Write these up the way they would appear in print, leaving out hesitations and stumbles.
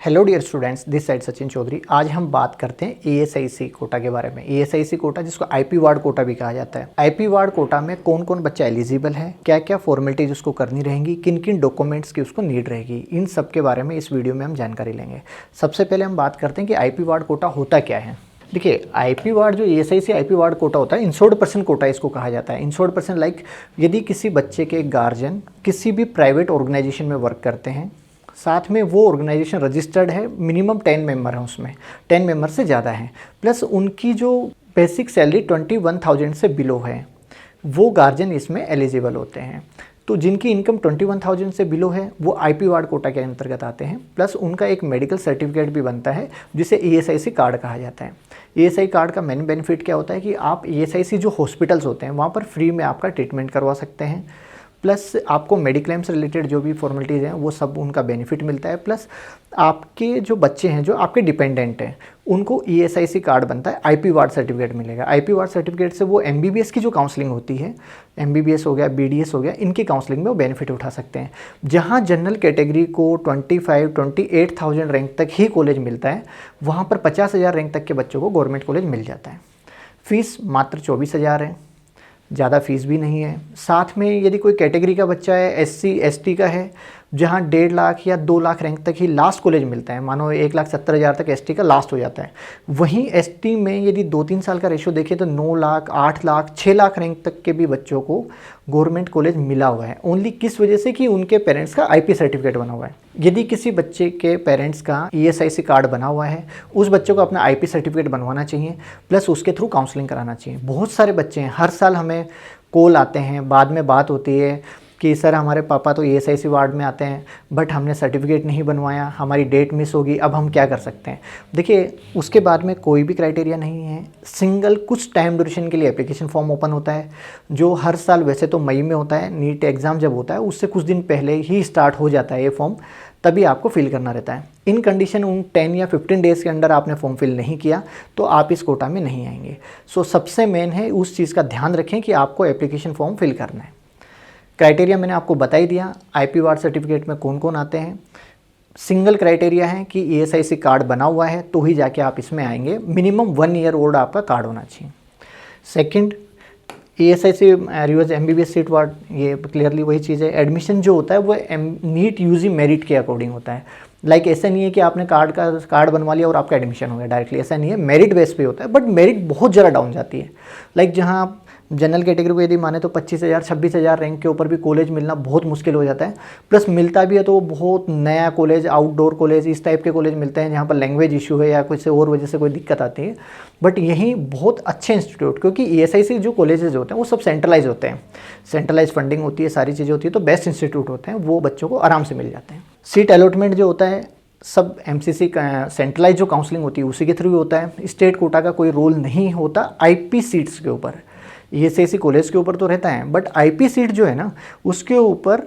Hello dear students, this side Sachin Chaudhary. आज हम बात करते हैं ईएसआईसी कोटा के बारे में। ईएसआईसी कोटा जिसको आईपी वार्ड कोटा भी कहा जाता है। आईपी वार्ड कोटा में कौन कौन बच्चा एलिजिबल है, क्या क्या फॉर्मेलिटीज उसको करनी रहेंगी, किन किन डॉक्यूमेंट्स की उसको नीड रहेगी, इन सब के बारे में इस वीडियो में हम जानकारी लेंगे। सबसे पहले हम बात करते हैं कि आईपी वार्ड कोटा होता क्या है। देखिए, आईपी वार्ड जो ईएसआईसी आईपी वार्ड कोटा होता है, इंश्योर्ड पर्सन कोटा इसको कहा जाता है। इंश्योर्ड पर्सन लाइक यदि किसी बच्चे के गार्जियन किसी भी प्राइवेट ऑर्गेनाइजेशन में वर्क करते हैं, साथ में वो ऑर्गेनाइजेशन रजिस्टर्ड है, मिनिमम 10 मेंबर हैं, उसमें 10 मेंबर से ज़्यादा हैं, प्लस उनकी जो बेसिक सैलरी 21,000 से बिलो है, वो गार्जियन इसमें एलिजिबल होते हैं। तो जिनकी इनकम 21,000 से बिलो है वो आईपी वार्ड कोटा के अंतर्गत आते हैं। प्लस उनका एक मेडिकल सर्टिफिकेट भी बनता है जिसे ईएसआईसी कार्ड कहा जाता है। ईएसआई कार्ड का मेन बेनिफिट क्या होता है कि आप ईएसआईसी जो हॉस्पिटल्स होते हैं वहाँ पर फ्री में आपका ट्रीटमेंट करवा सकते हैं। प्लस आपको मेडिक्लेम से रिलेटेड जो भी फॉर्मेलिटीज़ हैं वो सब उनका बेनिफिट मिलता है। प्लस आपके जो बच्चे हैं, जो आपके डिपेंडेंट हैं, उनको ईएसआईसी कार्ड बनता है, आईपी वार्ड सर्टिफिकेट मिलेगा। आईपी वार्ड सर्टिफिकेट से वो एमबीबीएस की जो काउंसलिंग होती है, एमबीबीएस हो गया, बीडीएस हो गया, इनकी काउंसलिंग में वो बेनिफिट उठा सकते हैं। जहाँ जनरल कैटेगरी को 28,000 रैंक तक ही कॉलेज मिलता है, वहाँ पर 50,000 रैंक तक के बच्चों को गवर्नमेंट कॉलेज मिल जाता है। फीस मात्र 24,000 है, ज़्यादा फीस भी नहीं है। साथ में यदि कोई कैटेगरी का बच्चा है, एससी एसटी का है, जहाँ 1.5 लाख या 2 लाख रैंक तक ही लास्ट कॉलेज मिलता है, मानो 1,70,000 तक एसटी का लास्ट हो जाता है, वहीं एसटी में यदि 2-3 साल का रेशो देखें तो 9 लाख, 8 लाख, 6 लाख रैंक तक के भी बच्चों को गवर्नमेंट कॉलेज मिला हुआ है। ओनली किस वजह से कि उनके पेरेंट्स का आईपी सर्टिफिकेट बना हुआ है। यदि किसी बच्चे के पेरेंट्स का ईएसआईसी कार्ड बना हुआ है, उस बच्चे को अपना आईपी सर्टिफिकेट बनवाना चाहिए, प्लस उसके थ्रू काउंसलिंग कराना चाहिए। बहुत सारे बच्चे हैं, हर साल हमें कॉल आते हैं, बाद में बात होती है कि सर हमारे पापा तो ईएसआईसी वार्ड में आते हैं बट हमने सर्टिफिकेट नहीं बनवाया, हमारी डेट मिस होगी, अब हम क्या कर सकते हैं। देखिए, उसके बाद में कोई भी क्राइटेरिया नहीं है। सिंगल कुछ टाइम ड्यूरेशन के लिए एप्लीकेशन फॉर्म ओपन होता है, जो हर साल वैसे तो मई में होता है। नीट एग्ज़ाम जब होता है उससे कुछ दिन पहले ही स्टार्ट हो जाता है ये फॉर्म, तभी आपको फिल करना रहता है। इन कंडीशन उन 10 या 15 डेज़ के अंदर आपने फॉर्म फिल नहीं किया तो आप इस कोटा में नहीं आएंगे। सो सबसे मेन है उस चीज़ का ध्यान रखें कि आपको एप्लीकेशन फॉर्म फिल करना है। क्राइटेरिया मैंने आपको बता ही दिया, आईपी वार्ड सर्टिफिकेट में कौन कौन आते हैं। सिंगल क्राइटेरिया है कि ईएसआईसी कार्ड बना हुआ है तो ही जाके आप इसमें आएंगे। मिनिमम 1 ईयर ओल्ड आपका कार्ड होना चाहिए। Second, ESIC reverse MBBS seat ward, ये क्लियरली वही चीज़ है। एडमिशन जो होता है वो नीट यूजी मेरिट के अकॉर्डिंग होता है। लाइक ऐसा नहीं है कि आपने कार्ड बनवा लिया और आपका एडमिशन हो गया डायरेक्टली, ऐसा नहीं है। मेरिट बेस पे होता है, बट मेरिट बहुत ज़्यादा डाउन जाती है। लाइक जहाँ आप जनरल कैटेगरी को यदि माने तो 25,000 26,000 रैंक के ऊपर भी कॉलेज मिलना बहुत मुश्किल हो जाता है। प्लस मिलता भी है तो बहुत नया कॉलेज, आउटडोर कॉलेज, इस टाइप के कॉलेज मिलते हैं जहाँ पर लैंग्वेज इशू है या किसी और वजह से कोई दिक्कत आती है। बट यहीं बहुत अच्छे इंस्टीट्यूट, क्योंकि ईएसआईसी जो कॉलेजेस होते हैं वो सब सेंट्रलाइज होते हैं, सेंट्रलाइज फंडिंग होती है, सारी चीज़ें होती है, तो बेस्ट इंस्टीट्यूट होते हैं, वो बच्चों को आराम से मिल जाते हैं। सीट अलॉटमेंट जो होता है सब एमसीसी सेंट्रलाइज जो काउंसलिंग होती है उसी के थ्रू होता है। स्टेट कोटा का कोई रोल नहीं होता आईपी सीट्स के ऊपर। ईएसआईसी कॉलेज के ऊपर तो रहता है, बट आईपी सीट जो है ना उसके ऊपर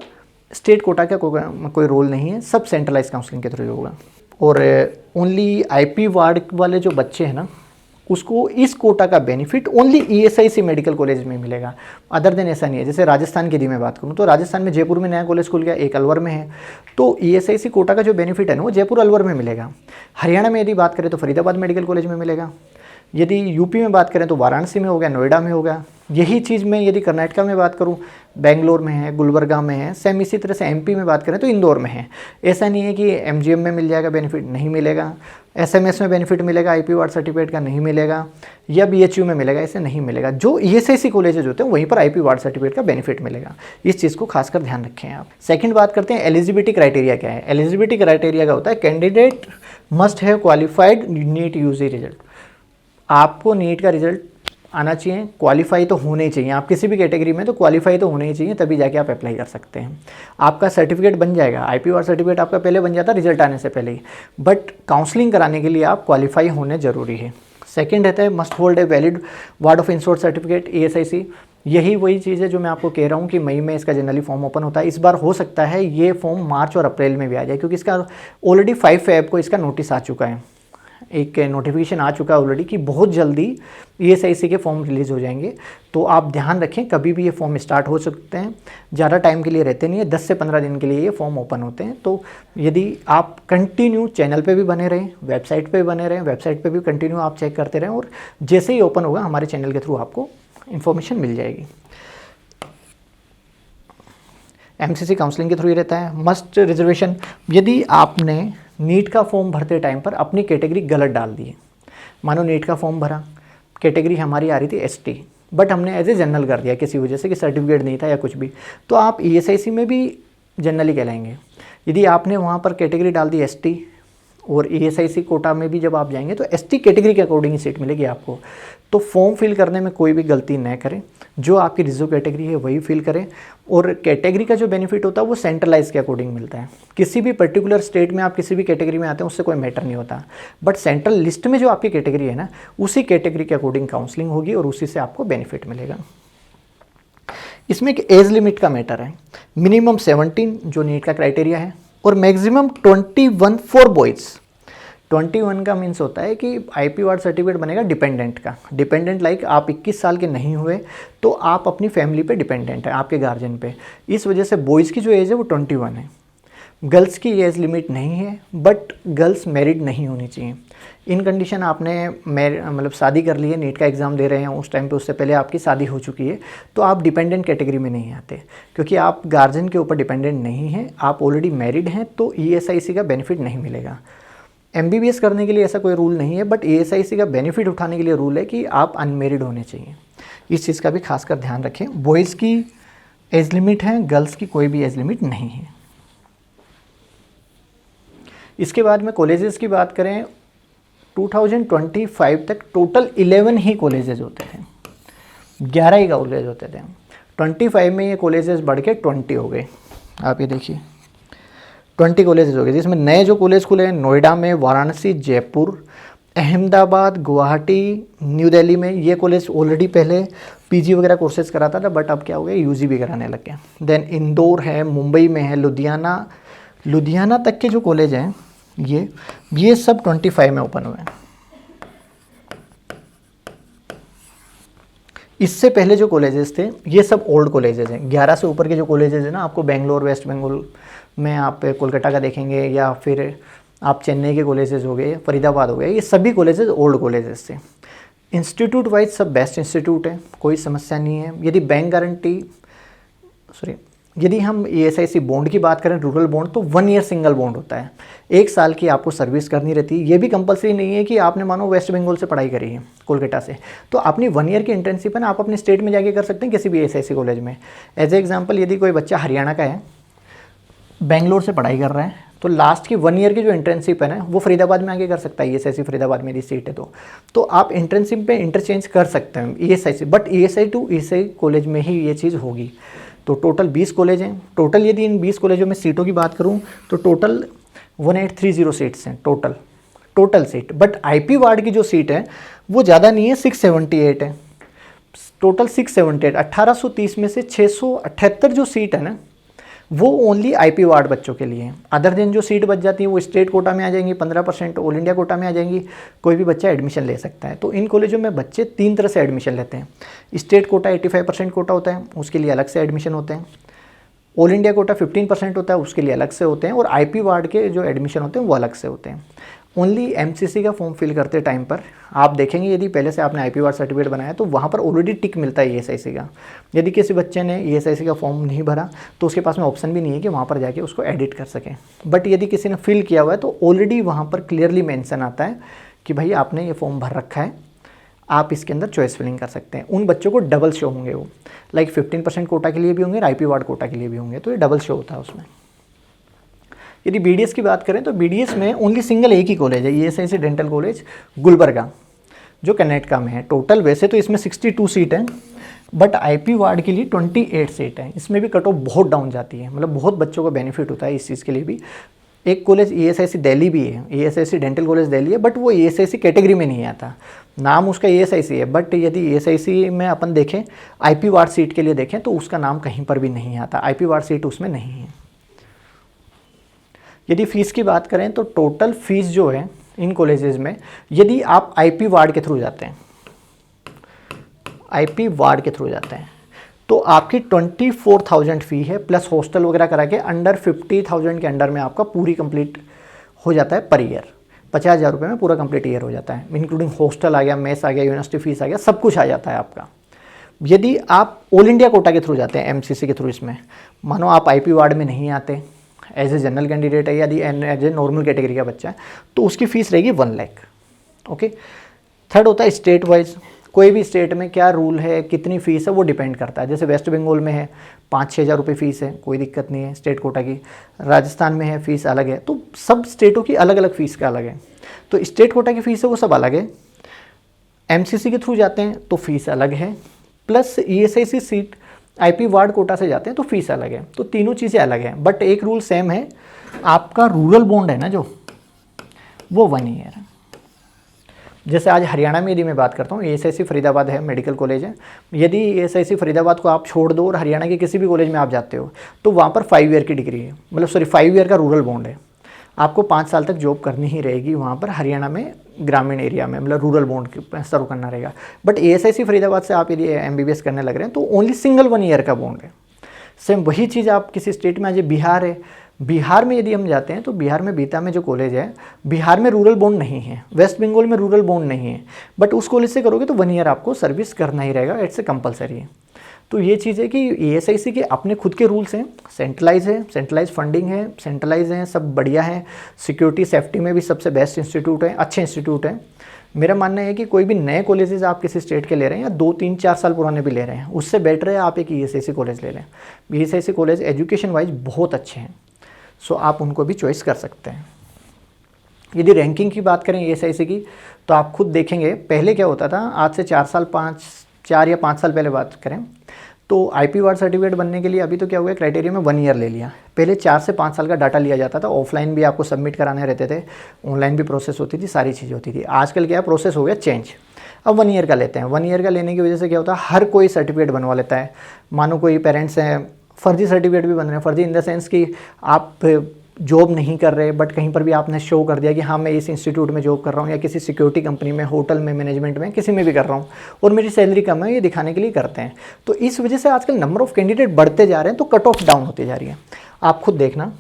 स्टेट कोटा का कोई रोल नहीं है, सब सेंट्रलाइज काउंसलिंग के थ्रू होगा। और ओनली आईपी वार्ड वाले जो बच्चे हैं ना उसको इस कोटा का benefit only ESIC medical college में मिलेगा। अदर देन ऐसा नहीं है। जैसे राजस्थान की यदि मैं बात करूं तो राजस्थान में जयपुर में नया कॉलेज खुल गया, एक अलवर में है, तो ईएसआईसी कोटा का जो बेनिफिट है ना वो जयपुर अलवर में मिलेगा। हरियाणा में यदि बात करें तो फरीदाबाद मेडिकल कॉलेज में मिलेगा। यदि यूपी में बात करें तो वाराणसी में हो गया, नोएडा में होगा। यही चीज़ मैं यदि कर्नाटक में बात करूं, बेंगलोर में है, गुलबर्गा में है। सेम इसी तरह से एमपी में बात करें तो इंदौर में है। ऐसा नहीं है कि एमजीएम में मिल जाएगा बेनिफिट, नहीं मिलेगा। एसएमएस में बेनिफिट मिलेगा, आईपी वार्ड सर्टिफिकेट का नहीं मिलेगा, या बीएचयू में मिलेगा, ऐसे नहीं मिलेगा। जो ईएसआईसी कॉलेजेज होते हैं वहीं पर आईपी वार्ड सर्टिफिकेट का बेनिफिट मिलेगा। इस चीज़ को खासकर ध्यान रखें आप। सेकंड बात करते हैं एलिजिबिलिटी क्राइटेरिया क्या है। एलिजिबिलिटी क्राइटेरिया का होता है candidate must have qualified NEET UG result. आपको नीट का रिजल्ट आना चाहिए, क्वालिफाई तो होने ही चाहिए। आप किसी भी कैटेगरी में तो क्वालिफाई तो होने ही चाहिए, तभी जाके आप अप्लाई कर सकते हैं। आपका सर्टिफिकेट बन जाएगा, आईपी वार्ड सर्टिफिकेट आपका पहले बन जाता है रिजल्ट आने से पहले ही, बट काउंसलिंग कराने के लिए आप क्वालिफाई होने जरूरी है। सेकंड रहता है must hold a valid ward of insured certificate ESIC. यही वही चीज़ है जो मैं आपको कह रहा हूँ कि मई में इसका जनरली फॉर्म ओपन होता है। इस बार हो सकता है ये फॉर्म मार्च और अप्रैल में भी आ जाए, क्योंकि इसका ऑलरेडी 5 फ़रवरी को इसका नोटिस आ चुका है। एक नोटिफिकेशन आ चुका है ऑलरेडी कि बहुत जल्दी ESIC के फॉर्म रिलीज़ हो जाएंगे। तो आप ध्यान रखें, कभी भी ये फॉर्म स्टार्ट हो सकते हैं, ज़्यादा टाइम के लिए रहते नहीं है, 10 से 15 दिन के लिए ये फॉर्म ओपन होते हैं। तो यदि आप कंटिन्यू चैनल पे भी बने रहें, वेबसाइट पे बने रहें, वेबसाइट पे भी कंटिन्यू आप चेक करते रहें, और जैसे ही ओपन होगा हमारे चैनल के थ्रू आपको इन्फॉर्मेशन मिल जाएगी। MCC काउंसलिंग के थ्रू ही रहता है। मस्ट रिजर्वेशन, यदि आपने नीट का फॉर्म भरते टाइम पर अपनी कैटेगरी गलत डाल दी है, मानो नीट का फॉर्म भरा, कैटेगरी हमारी आ रही थी ST, बट हमने एज ए जनरल कर दिया किसी वजह से कि सर्टिफिकेट नहीं था या कुछ भी, तो आप ESIC में भी जनरली कहलाएंगे। यदि आपने वहाँ पर कैटेगरी डाल दी ST और ESIC कोटा में भी जब आप जाएंगे तो ST कैटेगरी के अकॉर्डिंग ही सीट मिलेगी आपको। तो फॉर्म फिल करने में कोई भी गलती न करें, जो आपकी रिजर्व कैटेगरी है वही फिल करें। और कैटेगरी का जो बेनिफिट होता है वो सेंट्रलाइज के अकॉर्डिंग मिलता है। किसी भी पर्टिकुलर स्टेट में आप किसी भी कैटेगरी में आते हैं उससे कोई मैटर नहीं होता, बट सेंट्रल लिस्ट में जो आपकी कैटेगरी है ना, उसी कैटेगरी के अकॉर्डिंग काउंसलिंग होगी और उसी से आपको बेनिफिट मिलेगा। इसमें एक एज लिमिट का मैटर है, मिनिमम 17 जो नीट का क्राइटेरिया है, और मैक्सिमम 21 फॉर बॉयज़। 21 का मीन्स होता है कि IP वार्ड सर्टिफिकेट बनेगा डिपेंडेंट का। डिपेंडेंट लाइक आप 21 साल के नहीं हुए तो आप अपनी फैमिली पे डिपेंडेंट है, आपके गार्जियन पे। इस वजह से बॉयज़ की जो एज है वो 21 है। गर्ल्स की एज लिमिट नहीं है, बट गर्ल्स मैरिड नहीं होनी चाहिए। इन कंडीशन आपने मतलब शादी कर ली है, नीट का एग्ज़ाम दे रहे हैं उस टाइम पे, उससे पहले आपकी शादी हो चुकी है, तो आप डिपेंडेंट कैटेगरी में नहीं आते, क्योंकि आप गार्जियन के ऊपर डिपेंडेंट नहीं हैं, आप ऑलरेडी मैरिड हैं, तो ESIC का बेनिफिट नहीं मिलेगा। MBBS करने के लिए ऐसा कोई रूल नहीं है, बट ESIC का बेनिफिट उठाने के लिए रूल है कि आप अनमेरिड होने चाहिए। इस चीज़ का भी खासकर ध्यान रखें। बॉयज़ की एज लिमिट है, गर्ल्स की कोई भी एज लिमिट नहीं है। इसके बाद में कॉलेजेस की बात करें, 2025 तक टोटल 11 ही कॉलेजेस होते थे, 11 ही कॉलेज होते थे। 25 में ये कॉलेजेस बढ़ के 20 हो गए। आप ये देखिए 20 कॉलेजेस हो गए, जिसमें नए जो कॉलेज खुले हैं नोएडा में, वाराणसी, जयपुर, अहमदाबाद, गुवाहाटी, न्यू दिल्ली में। ये कॉलेज ऑलरेडी पहले PG वगैरह कोर्सेज कराता था, बट अब क्या हो गया, UG भी कराने लग गया। देन इंदौर है, मुंबई में है, लुधियाना तक के जो कॉलेज हैं ये सब 25 में ओपन हुए हैं। इससे पहले जो कॉलेजेस थे ये सब ओल्ड कॉलेजेस हैं। 11 से ऊपर के जो कॉलेजेस हैं ना, आपको बेंगलोर, वेस्ट बंगाल में आप कोलकाता का देखेंगे, या फिर आप चेन्नई के कॉलेजेस हो गए, फरीदाबाद हो गए, ये सभी कॉलेजेस ओल्ड कॉलेजेस थे। इंस्टीट्यूट वाइज सब बेस्ट इंस्टीट्यूट है, कोई समस्या नहीं है। यदि हम ESIC बॉन्ड की बात करें, रूरल बॉन्ड, तो 1 ईयर सिंगल बॉन्ड होता है, 1 साल की आपको सर्विस करनी रहती है। ये भी कंपलसरी नहीं है कि आपने मानो वेस्ट बंगाल से पढ़ाई करी है, कोलकाता से, तो अपनी 1 ईयर की इंटर्नशिप है ना, आप अपने स्टेट में जाके कर सकते हैं किसी भी ESIC कॉलेज में। एज ए एग्जाम्पल, यदि कोई बच्चा हरियाणा का है, बेंगलोर से पढ़ाई कर रहा है, तो लास्ट की 1 ईयर की जो इंटर्नशिप है ना, वो फरीदाबाद में आके कर सकता है। ESIC फरीदाबाद मेरी सीट है, तो आप इंटर्नशिप पे इंटरचेंज कर सकते हैं ESIC, but ESI to ESI college में ही ये चीज़ होगी। तो टोटल 20 कॉलेज हैं। टोटल यदि इन 20 कॉलेजों में सीटों की बात करूं तो टोटल 1830 सीट्स हैं total seat. But IP ward की जो सीट है वो ज़्यादा नहीं है, 678 है टोटल। 678 1830 में से 678 जो सीट है ना, वो ओनली IP वार्ड बच्चों के लिए है। अदर देन जो सीट बच जाती है वो स्टेट कोटा में आ जाएंगी, 15% ऑल इंडिया कोटा में आ जाएंगी, कोई भी बच्चा एडमिशन ले सकता है। तो इन कॉलेजों में बच्चे 3 तरह से एडमिशन लेते हैं। स्टेट कोटा 85% कोटा होता है, उसके लिए अलग से एडमिशन होते हैं। ऑल इंडिया कोटा 15% होता है, उसके लिए अलग से होते हैं। और IP वार्ड के जो एडमिशन होते हैं वो अलग से होते हैं। ओनली MCC का फॉर्म फिल करते टाइम पर आप देखेंगे, यदि पहले से आपने IP वार्ड सर्टिफिकेट बनाया तो वहाँ पर ऑलरेडी टिक मिलता है ESIC का। यदि किसी बच्चे ने ESIC का फॉर्म नहीं भरा तो उसके पास में ऑप्शन भी नहीं है कि वहाँ पर जाके उसको एडिट कर सकें। बट यदि किसी ने फिल किया हुआ है तो ऑलरेडी वहाँ पर क्लियरली मेंशन आता है कि भाई आपने ये फॉर्म भर रखा है, आप इसके अंदर चॉइस फिलिंग कर सकते हैं। उन बच्चों को डबल शो होंगे, वो लाइक 15% कोटा के लिए भी होंगे और IP वार्ड कोटा के लिए भी होंगे, तो ये डबल शो होता है उसमें। यदि BDS की बात करें तो BDS में ओनली सिंगल एक ही कॉलेज है, ESIC डेंटल कॉलेज गुलबर्गा, जो कर्नाटका में है। टोटल वैसे तो इसमें 62 सीट है, बट IP वार्ड के लिए 28 सीट है। इसमें भी कट ऑफ बहुत डाउन जाती है, मतलब बहुत बच्चों को बेनिफिट होता है इस चीज़ के लिए भी। एक कॉलेज ESIC दिल्ली भी है, ESIC डेंटल कॉलेज दिल्ली है, बट वो ESIC कैटेगरी में नहीं आता, नाम उसका ESIC है। बट यदि ESIC में अपन देखें, IP वार्ड सीट के लिए देखें तो उसका नाम कहीं पर भी नहीं आता, IP वार्ड सीट उसमें नहीं है। यदि फ़ीस की बात करें तो टोटल फ़ीस जो है इन कॉलेजेस में यदि आप आईपी वार्ड के थ्रू जाते हैं, आईपी वार्ड के थ्रू जाते हैं, तो आपकी 24,000 फ़ी है, प्लस हॉस्टल वगैरह करा के अंडर 50,000 के अंडर में आपका पूरी कंप्लीट हो जाता है पर ईयर। 50,000 रुपये में पूरा कंप्लीट ईयर हो जाता है, इंक्लूडिंग हॉस्टल आ गया, मेस आ गया, यूनिवर्सिटी फीस आ गया, सब कुछ आ जाता है आपका। यदि आप ऑल इंडिया कोटा के थ्रू जाते हैं, एमसीसी के थ्रू, इसमें मानो आप आईपी वार्ड में नहीं आते, एज ए जनरल कैंडिडेट है, यदि एज ए नॉर्मल कैटेगरी का बच्चा है, तो उसकी फ़ीस रहेगी 1 लाख। ओके। थर्ड होता है स्टेट वाइज, कोई भी स्टेट में क्या रूल है, कितनी फ़ीस है, वो डिपेंड करता है। जैसे वेस्ट बंगाल में है 5-6 हज़ार रुपये फ़ीस है, कोई दिक्कत नहीं है स्टेट कोटा की। राजस्थान में है फ़ीस अलग है, तो सब स्टेटों की अलग अलग फ़ीस का अलग है। तो स्टेट कोटा की फ़ीस है वो सब अलग है। एमसीसी के थ्रू जाते हैं तो फ़ीस अलग है, plus ESIC seat IP ward quota से जाते हैं तो फीस अलग है। तो तीनों चीज़ें अलग हैं, बट एक रूल सेम है, आपका रूरल बॉन्ड है ना जो, वो 1 ईयर है। जैसे आज हरियाणा में यदि मैं बात करता हूँ, ईएसआईसी फरीदाबाद है, मेडिकल कॉलेज है, यदि ईएसआईसी फरीदाबाद को आप छोड़ दो और हरियाणा के किसी भी कॉलेज में आप जाते हो तो वहाँ पर 5 ईयर की डिग्री है, मतलब 5 ईयर का रूरल बॉन्ड है। आपको 5 साल तक जॉब करनी ही रहेगी वहाँ पर हरियाणा में, ग्रामीण एरिया में, मतलब रूरल बॉन्ड सर्व करना रहेगा। बट ईएसआईसी फरीदाबाद से आप यदि एमबीबीएस करने लग रहे हैं तो ओनली सिंगल 1 ईयर का बॉन्ड है। सेम वही चीज़ आप किसी स्टेट में, आज बिहार है, बिहार में यदि हम जाते हैं तो बिहार में बीता में जो कॉलेज है, बिहार में रूरल बॉन्ड नहीं है, वेस्ट बंगाल में रूरल बॉन्ड नहीं है, बट उस कॉलेज से करोगे तो 1 ईयर आपको सर्विस करना ही रहेगा, इट्स ए कंपलसरी है। तो ये चीज़ है कि ईएसआईसी के अपने खुद के रूल्स हैं, सेंट्रलाइज है, सेंट्रलाइज फंडिंग है, सेंट्रलाइज हैं, सब बढ़िया है, सिक्योरिटी सेफ्टी में भी सबसे बेस्ट इंस्टीट्यूट है, अच्छे इंस्टीट्यूट है। मेरा मानना है कि कोई भी नए कॉलेजेस आप किसी स्टेट के ले रहे हैं या 2-3-4 साल पुराने भी ले रहे हैं, उससे बेटर है आप एक ईएसआईसी कॉलेज ले लें। ईएसआईसी कॉलेज एजुकेशन वाइज बहुत अच्छे हैं, सो आप उनको भी चॉइस कर सकते हैं। यदि रैंकिंग की बात करें ईएसआईसी की, तो आप खुद देखेंगे पहले क्या होता था, आज से 4 या 5 साल पहले बात करें तो आईपी वार्ड सर्टिफिकेट बनने के लिए अभी तो क्या हुआ, क्राइटेरिया में 1 ईयर ले लिया। पहले 4 से 5 साल का डाटा लिया जाता था, ऑफलाइन भी आपको सबमिट कराने रहते थे, ऑनलाइन भी प्रोसेस होती थी, सारी चीज़ें होती थी। आजकल क्या है, प्रोसेस हो गया चेंज, अब 1 ईयर का लेते हैं। 1 ईयर का लेने की वजह से क्या होता है, हर कोई सर्टिफिकेट बनवा लेता है। मानो कोई पेरेंट्स हैं, फर्जी सर्टिफिकेट भी बन रहे हैं, फर्जी इन द सेंस कि आप जॉब नहीं कर रहे बट कहीं पर भी आपने शो कर दिया कि हाँ मैं इस इंस्टीट्यूट में जॉब कर रहा हूँ या किसी सिक्योरिटी कंपनी में, होटल में, मैनेजमेंट में, किसी में भी कर रहा हूँ और मेरी सैलरी कम है, ये दिखाने के लिए करते हैं। तो इस वजह से आजकल नंबर ऑफ़ कैंडिडेट बढ़ते जा रहे हैं, तो कट ऑफ डाउन होती जा रही है। आप खुद देखना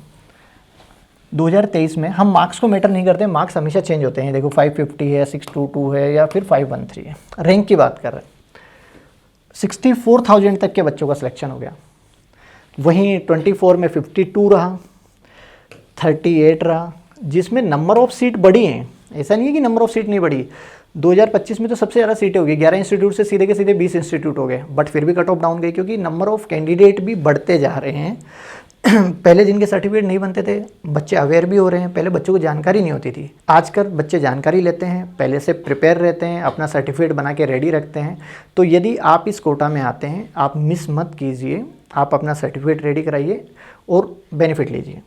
2023 में हम मार्क्स को मैटर नहीं करते, मार्क्स हमेशा चेंज होते हैं। देखो 550 है, 622 है या फिर 513 है। रैंक की बात कर रहे हैं, 64,000 तक के बच्चों का सिलेक्शन हो गया, वहीं 24 में 52 रहा, 38 रहा, जिसमें नंबर ऑफ सीट बढ़ी हैं। ऐसा नहीं है कि नंबर ऑफ सीट नहीं बढ़ी। 2025 में तो सबसे ज़्यादा सीटें हो गई, 11 इंस्टीट्यूट से सीधे के सीधे 20 इंस्टीट्यूट हो गए, बट फिर भी कट ऑफ डाउन गई क्योंकि नंबर ऑफ कैंडिडेट भी बढ़ते जा रहे हैं। पहले जिनके सर्टिफिकेट नहीं बनते थे, बच्चे अवेयर भी हो रहे हैं, पहले बच्चों को जानकारी नहीं होती थी, आजकल बच्चे जानकारी लेते हैं, पहले से प्रिपेयर रहते हैं, अपना सर्टिफिकेट बना के रेडी रखते हैं। तो यदि आप इस कोटा में आते हैं, आप मिस मत कीजिए, आप अपना सर्टिफिकेट रेडी कराइए और बेनिफिट लीजिए।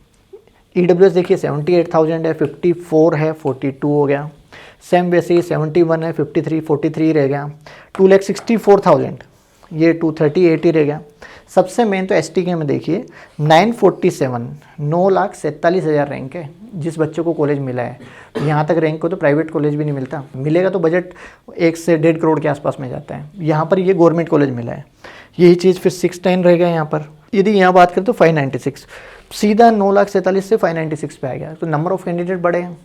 EWS देखिए 78,000 है, 54 है, 42 हो गया। सेम वैसे ही 71 है, 53, 43 रह गया। 2,64,000, ये 230-80 रह गया। सबसे मेन तो STK में देखिए 947, 9,47,000 रैंक है जिस बच्चों को कॉलेज मिला है। यहाँ तक रैंक को तो प्राइवेट कॉलेज भी नहीं मिलता, मिलेगा तो बजट 1 से 1.5 करोड़ के आसपास में जाता है। यहाँ पर ये गवर्नमेंट कॉलेज मिला है। यही चीज़ फिर 610 रह गया यहाँ पर। यदि यहाँ बात करें तो 596, सीधा 9,47,000 से 596 पे आ गया। तो नंबर ऑफ़ कैंडिडेट बढ़े हैं,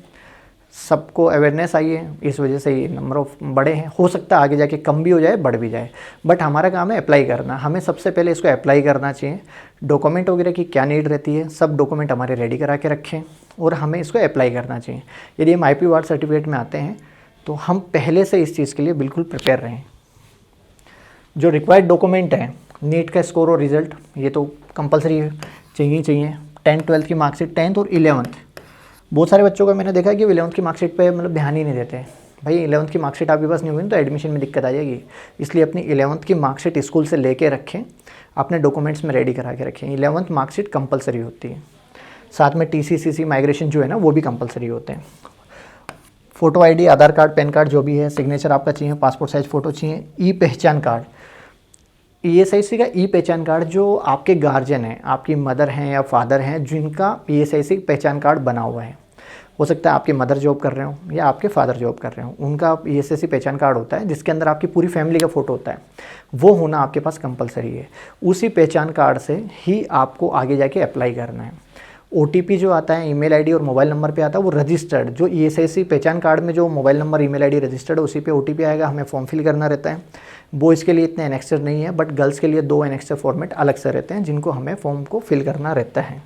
सबको अवेयरनेस आई है, इस वजह से ये नंबर ऑफ बड़े हैं। हो सकता है आगे जाके कम भी हो जाए, बढ़ भी जाए, बट हमारा काम है अप्लाई करना। हमें सबसे पहले इसको अप्लाई करना चाहिए। डॉक्यूमेंट वगैरह की क्या नीड रहती है, सब डॉक्यूमेंट हमारे रेडी करा के रखें और हमें इसको अप्लाई करना चाहिए। यदि हम आईपी वार्ड सर्टिफिकेट में आते हैं तो हम पहले से इस चीज़ के लिए बिल्कुल प्रिपेयर रहें। जो रिक्वायर्ड डॉक्यूमेंट है, नीट का स्कोर और रिजल्ट, ये तो कंपलसरी है, चाहिए। 10th 12th की मार्कशीट, 10th और 11th। बहुत सारे बच्चों का मैंने देखा कि 11th की मार्कशीट पे मतलब ध्यान ही नहीं देते। भाई 11th की मार्कशीट आपके पास नहीं होगी तो एडमिशन में दिक्कत आ जाएगी, इसलिए अपनी 11th की मार्कशीट स्कूल से लेके रखें, अपने डॉक्यूमेंट्स में रेडी करा के रखें। 11th मार्कशीट कंपलसरी होती है, साथ में TCCC माइग्रेशन जो है ना वो भी कंपलसरी होते हैं। फ़ोटो ID, आधार कार्ड, पैन कार्ड जो भी है, सिग्नेचर आपका चाहिए, पासपोर्ट साइज़ फ़ोटो चाहिए, ई-पहचान कार्ड। ESIC का ई-पहचान कार्ड जो आपके गार्जियन हैं, आपकी मदर हैं या फादर हैं जिनका ESIC पहचान कार्ड बना हुआ है, हो सकता है आपके मदर जॉब कर रहे हो या आपके फादर जॉब कर रहे हो, उनका ईएसआईसी पहचान कार्ड होता है जिसके अंदर आपकी पूरी फैमिली का फ़ोटो होता है, वो होना आपके पास कंपलसरी है। उसी पहचान कार्ड से ही आपको आगे जाके अप्लाई करना है। OTP जो आता है ईमेल आईडी और मोबाइल नंबर पे आता है, वो रजिस्टर्ड, जो ईएसआईसी पहचान कार्ड में जो mobile number email ID registered है उसी पे OTP आएगा, हमें फॉर्म फिल करना रहता है। बॉयज़ के लिए इतने एनेक्स्टर नहीं है, बट गर्ल्स के लिए 2 एनेक्स्टर फॉर्मेट अलग से रहते हैं जिनको हमें फॉर्म को फिल करना रहता है।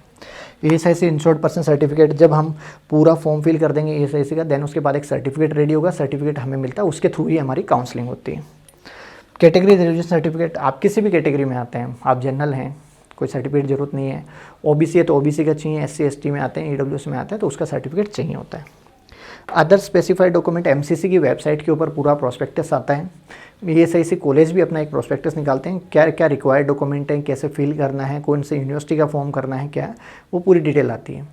ईएसआईसी इंश्योर्ड पर्सन सर्टिफिकेट, जब हम पूरा फॉर्म फिल कर देंगे ईएसआईसी का, देन उसके बाद एक सर्टिफिकेट रेडी होगा, सर्टिफिकेट हमें मिलता है, उसके थ्रू ही हमारी काउंसलिंग होती है। कैटेगरी रिजर्वेशन सर्टिफिकेट, आप किसी भी कैटेगरी में आते हैं, आप जनरल हैं, कोई सर्टिफिकेट ज़रूरत नहीं है। ओबीसी है तो ओबीसी का चाहिए, SC ST में आते हैं, EWS में आते हैं तो उसका सर्टिफिकेट चाहिए होता है। अदर स्पेसिफाइड डॉक्यूमेंट, MCC की वेबसाइट के ऊपर पूरा प्रोस्पेक्टस आता है। ईएसआईसी कॉलेज भी अपना एक प्रोस्पेक्टस निकालते हैं, क्या क्या रिक्वायर्ड डॉक्यूमेंट हैं, कैसे फिल करना है, कौन से यूनिवर्सिटी का फॉर्म करना है, क्या वो पूरी डिटेल आती है।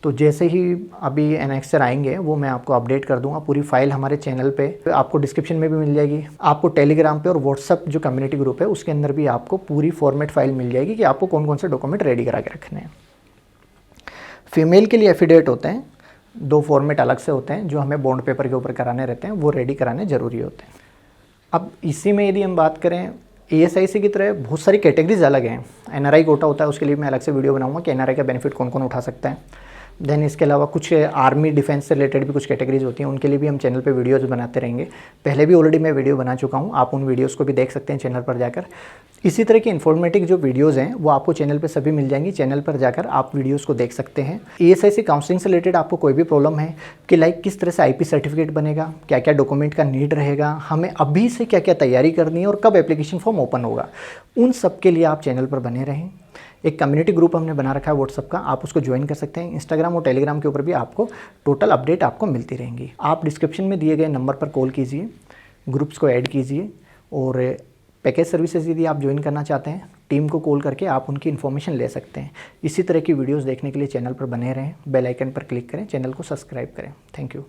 तो जैसे ही अभी एनेक्सर आएंगे वो मैं आपको अपडेट कर दूंगा। पूरी फाइल हमारे चैनल पे आपको डिस्क्रिप्शन में भी मिल जाएगी, आपको टेलीग्राम पे और व्हाट्सअप जो कम्युनिटी ग्रुप है उसके अंदर भी आपको पूरी फॉर्मेट फाइल मिल जाएगी कि आपको कौन कौन से डॉक्यूमेंट रेडी करा के रखने हैं। फीमेल के लिए एफिडेविट होते हैं, 2 फॉर्मेट अलग से होते हैं जो हमें बॉन्ड पेपर के ऊपर कराने रहते हैं, वो रेडी कराने ज़रूरी होते हैं। अब इसी में यदि हम बात करें, ईएसआईसी की तरह बहुत सारी कैटेगरीज अलग हैं। NRI कोटा होता है, उसके लिए मैं अलग से वीडियो बनाऊंगा कि NRI का बेनिफिट कौन कौन उठा सकता है। देन इसके अलावा कुछ आर्मी डिफेंस से रिलेटेड भी कुछ कैटेगरीज होती हैं, उनके लिए भी हम चैनल पे वीडियोस बनाते रहेंगे। पहले भी ऑलरेडी मैं वीडियो बना चुका हूँ, आप उन वीडियोस को भी देख सकते हैं चैनल पर जाकर। इसी तरह की इन्फॉर्मेटिव जो वीडियोस हैं वो आपको चैनल पे सभी मिल जाएंगी, चैनल पर जाकर आप वीडियोस को देख सकते हैं। ईएसआईसी काउंसलिंग से रिलेटेड आपको कोई भी प्रॉब्लम है कि लाइक किस तरह से IP सर्टिफिकेट बनेगा, क्या क्या डॉक्यूमेंट का नीड रहेगा, हमें अभी से क्या क्या तैयारी करनी है और कब एप्लीकेशन फॉर्म ओपन होगा, उन सब के लिए आप चैनल पर बने रहें। एक कम्युनिटी ग्रुप हमने बना रखा है व्हाट्सअप का, आप उसको ज्वाइन कर सकते हैं। इंस्टाग्राम और टेलीग्राम के ऊपर भी आपको टोटल अपडेट आपको मिलती रहेंगी। आप डिस्क्रिप्शन में दिए गए नंबर पर कॉल कीजिए, ग्रुप्स को ऐड कीजिए, और पैकेज सर्विसेज यदि आप ज्वाइन करना चाहते हैं, टीम को कॉल करके आप उनकी इन्फॉर्मेशन ले सकते हैं। इसी तरह की वीडियोज़ देखने के लिए चैनल पर बने रहें, बेल आइकन पर क्लिक करें, चैनल को सब्सक्राइब करें। Thank you.